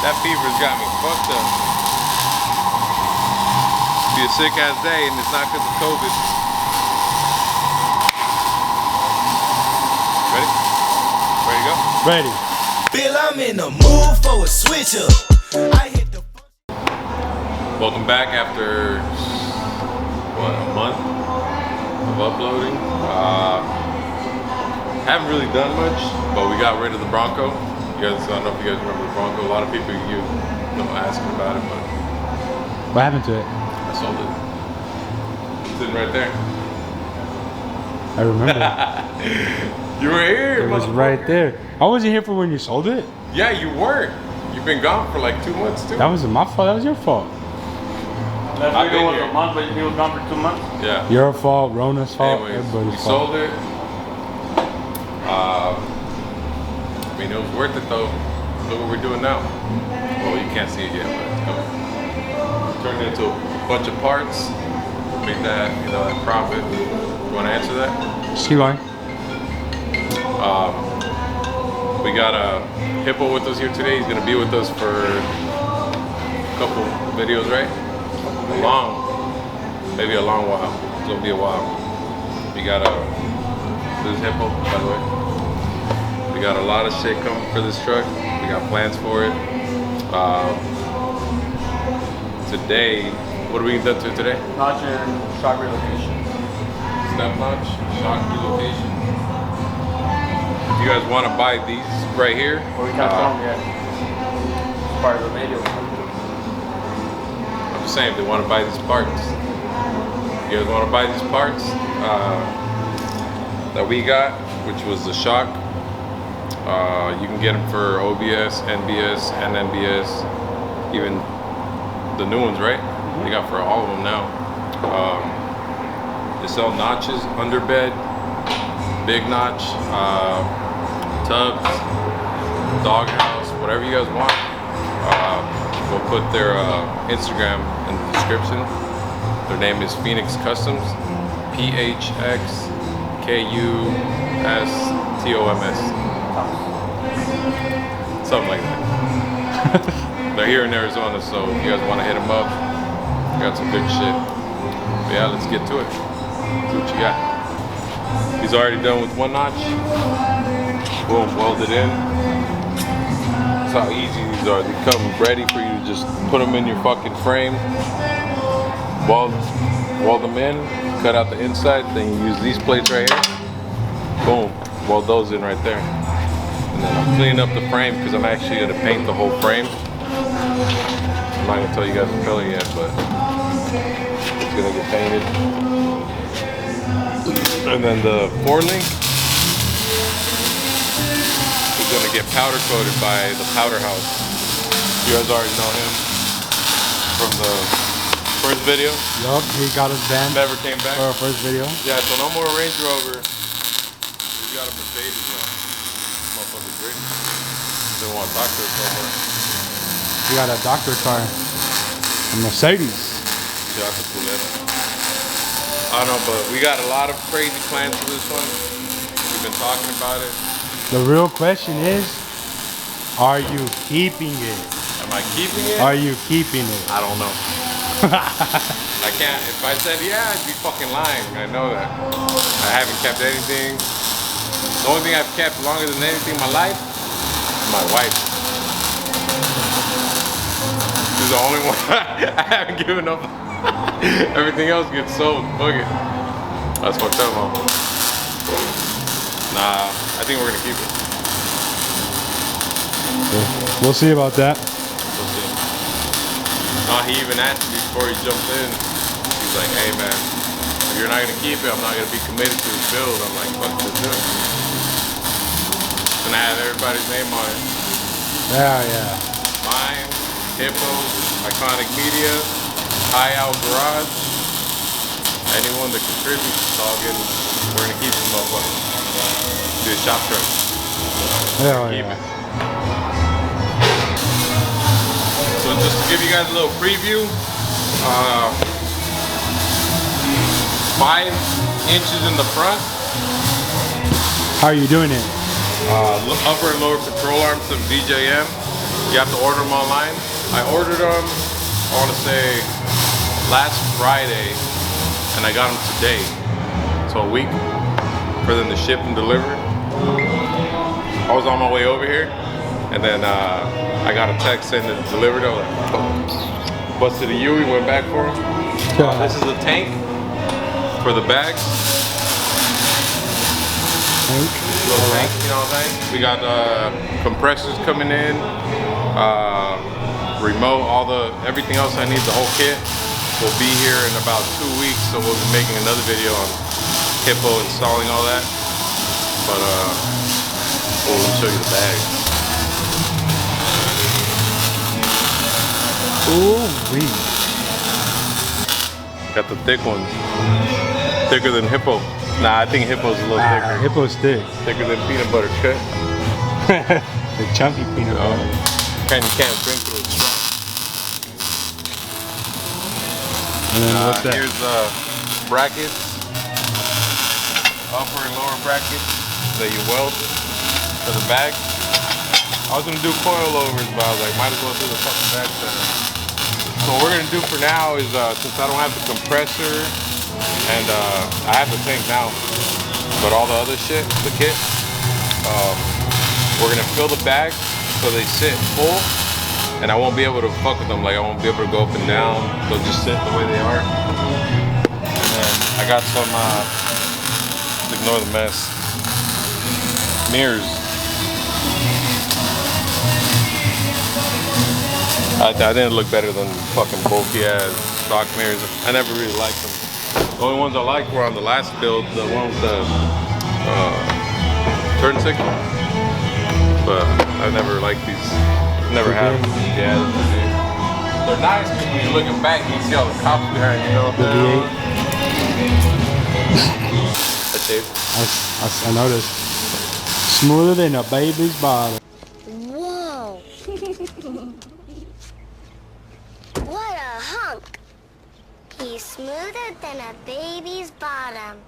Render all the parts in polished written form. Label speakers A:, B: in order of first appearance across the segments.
A: That fever's got me fucked up. Be a sick ass day, and it's not because of COVID. Ready? Ready to go?
B: Ready.
C: Bill, I'm in the mood for a switch up. I hit the.
A: Welcome back after what, a month of uploading. Haven't really done much, but we got rid of the Bronco. You guys, I don't know if you guys remember the Bronco. A lot of people asking about it, but
B: What happened to it?
A: I sold it. It's sitting right there.
B: I remember.
A: You were here.
B: It was right there. I wasn't here for when you sold it.
A: Yeah, you weren't. You've been gone for like 2 months too.
B: That wasn't my fault. That was your fault.
D: Last video was a month, but he was gone for 2 months.
A: Yeah.
B: Your fault. Rona's fault.
A: Anyways,
B: Everybody's
A: we
B: fault.
A: sold it. I mean, it was worth it though. Look what we're doing now. Well, you can't see it yet, but it's coming. Turned it into a bunch of parts. Made that, that profit. You want to answer that?
B: She lying.
A: We got a Hippo with us here today. He's gonna be with us for a couple videos, right? Maybe a long while. It's gonna be a while. We got this Hippo, by the way. We got a lot of shit coming for this truck. We got plans for it. Today, what are we done to today?
D: Notch and shock relocation.
A: Stepnotch, shock relocation. If you guys want to buy these right here,
D: Or we can't film yet. It's part of the video.
A: I'm just saying, if they want to buy these parts, you guys want to buy these parts that we got, which was the shock. You can get them for OBS, NBS, and NBS, even the new ones, right? They got for all of them now. They sell notches, underbed, big notch, tubs, doghouse, whatever you guys want. We'll put their Instagram in the description. Their name is Phoenix Customs, PHXKUSTOMS. Something like that. They're here in Arizona, so if you guys want to hit them up, we got some good shit. But yeah, let's get to it. See what you got. He's already done with one notch. Boom, welded in. That's how easy these are. They come ready for you to just put them in your fucking frame. Weld them in, cut out the inside, then you use these plates right here. Boom, weld those in right there. And then I'm cleaning up the frame because I'm actually going to paint the whole frame. I'm not going to tell you guys the color yet, but it's going to get painted. And then the forelink is going to get powder coated by the powder house. You guys already know him from the first video.
B: Yup, he got us banned
A: Never came back.
B: for our first video.
A: Yeah, so no more Range Rover. We got a Mercedes now. Motherfucker's great. Didn't want to talk to us no more.
B: We got a doctor car, a Mercedes.
A: Yeah, that's a Culera. I don't know, but we got a lot of crazy plans for this one. We've been talking about it.
B: The real question is, are you keeping it?
A: Am I keeping it?
B: Are you keeping it?
A: I don't know. I can't. If I said yeah, I'd be fucking lying. I know that. I haven't kept anything. The only thing I've kept longer than anything in my life is my wife. She's the only one I haven't given up. Everything else gets sold. Fuck it. That's fucked up, huh? Nah, I think we're gonna keep it.
B: We'll see about that.
A: We'll see. No, he even asked me before he jumped in. He's like, hey man, if you're not gonna keep it, I'm not gonna be committed to this build. I'm like, fuck, let's do it. It's gonna have everybody's name on it.
B: Yeah.
A: Mine, Hippo, Iconic Media, High Owl Garage. Anyone that contributes, it's all good. We're gonna keep this motherfucker. Do a shop truck.
B: Hell
A: Keep
B: yeah.
A: it. So just to give you guys a little preview, 5 inches in the front.
B: How are you doing it?
A: Upper and lower control arms of DJM. You have to order them online. I ordered them, I want to say last Friday, and I got them today. So a week for them to ship and deliver. I was on my way over here, and then I got a text saying that it's delivered. I was like, oh. Busted a Yui, went back for them. This is a tank for the bags. Little tank, you know what I'm saying? We got compressors coming in, remote, everything else I need, the whole kit will be here in about 2 weeks. So we'll be making another video on Hippo installing all that. But we'll show you the bag.
B: Ooh,
A: Got the thick ones, thicker than Hippo. Nah, I think Hippo's a little thicker.
B: Hippo's thick.
A: Thicker than peanut butter cut.
B: The chunky peanut butter.
A: You can't drink through it strong.
B: And then what's that?
A: Here's brackets, upper and lower brackets that you weld for the bag. I was gonna do coilovers, but I was like, might as well do the fucking bag center. So what we're gonna do for now is, since I don't have the compressor, and I have the tank now, but all the other shit, the kit, we're gonna fill the bags so they sit full, and I won't be able to fuck with them. Like, I won't be able to go up and down. They'll just sit the way they are. And then I got some, ignore the mess, mirrors. I didn't look better than fucking bulky ass stock mirrors. I never really liked them. The only ones I liked were on the last build, the one with the turn signal. But I've never liked these. Never had them. Yeah, they're nice because when you're looking back, you can see all the cops behind you. That's it.
B: I noticed. Smoother than a baby's bottom.
E: Whoa. What a hunk. He's smoother than a baby's bottom.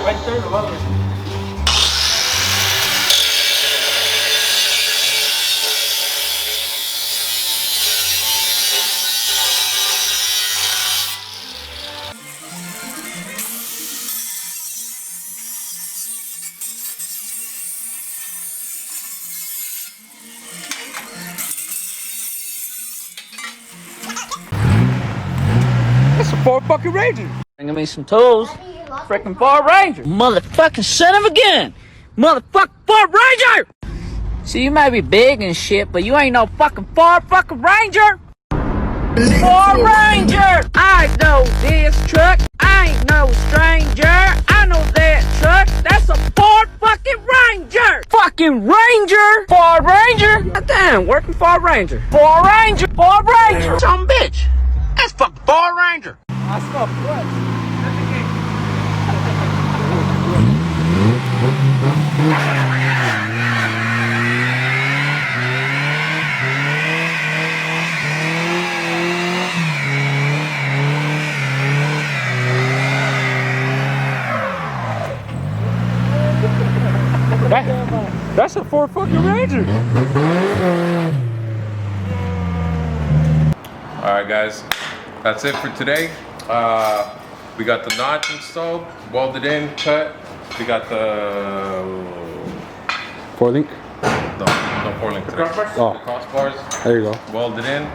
D: Right there, the welder.
F: That's a Ford fucking Ranger. Bringing me some tools. Freaking Ford Ranger. Motherfucking son of a gun. Motherfucking Ford Ranger. See, you may be big and shit, but you ain't no fucking Ford fucking Ranger. Ford Ranger. I know this truck. I ain't no stranger. I know that truck. That's a Ford fucking Ranger. Fucking Ranger. Ford Ranger. God damn, working Ford Ranger. Ford Ranger. Ford Ranger. Some bitch. That's fucking Ford Ranger. I smell blood. That's a Ford fucking Ranger.
A: All right, guys, that's it for today. We got the notch installed, welded in, cut. We got the
B: 4-link?
A: no pour link today.
B: Oh.
A: The crossbars,
B: There you go.
A: welded in.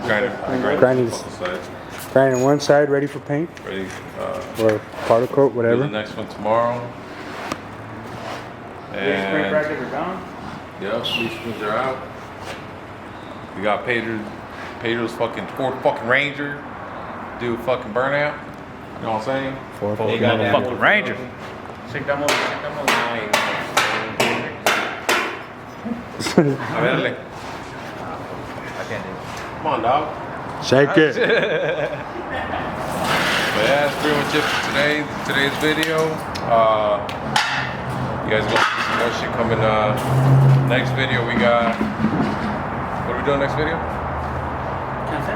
B: Grinding.
A: both sides.
B: Grinding one side, ready for paint
A: Ready.
B: or powder coat,
A: Do
B: whatever.
A: the next one tomorrow.
D: These spring
A: And
D: brackets are gone.
A: yep, these screws are out. We got Pedro's fucking Ford fucking Ranger. Do a fucking burnout. You know what I'm saying?
B: Ford
A: Full
B: fucking
A: goddamn
F: Motherfucking Ranger.
D: Shake that motor, shake that motor.
A: A verle. Come on, dog.
B: Shake it.
A: But yeah, that's pretty much it for today's video. You guys gonna see some more shit coming. Next video we got. What are we doing next video?
D: Can't say.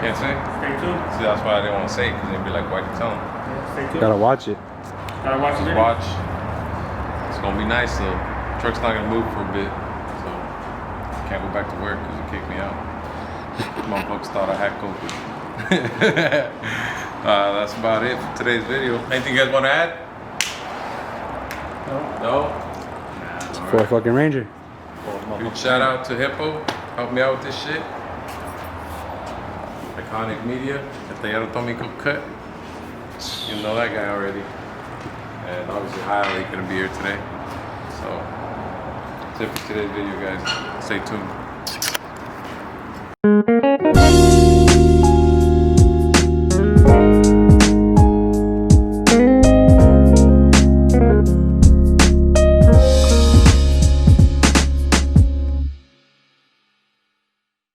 A: Can't say.
D: Stay tuned.
A: See, that's why I didn't want to say it, because they'd be like, why'd you tell them?
D: Yeah, stay tuned.
B: Gotta watch it.
D: Gotta watch the
A: Just
D: video.
A: watch. It's gonna be nice though. Truck's not gonna move for a bit, so can't go back to work because it kicked me out. Motherfuckers thought I had COVID. That's about it for today's video. Anything you guys want to add? No?
B: Ford fucking Ranger.
A: Huge shout out to Hippo. Help me out with this shit. Iconic Media. Taller Atomico Cut. You know that guy already. And obviously Highly gonna be here today. So that's it for today's video, guys. Stay tuned.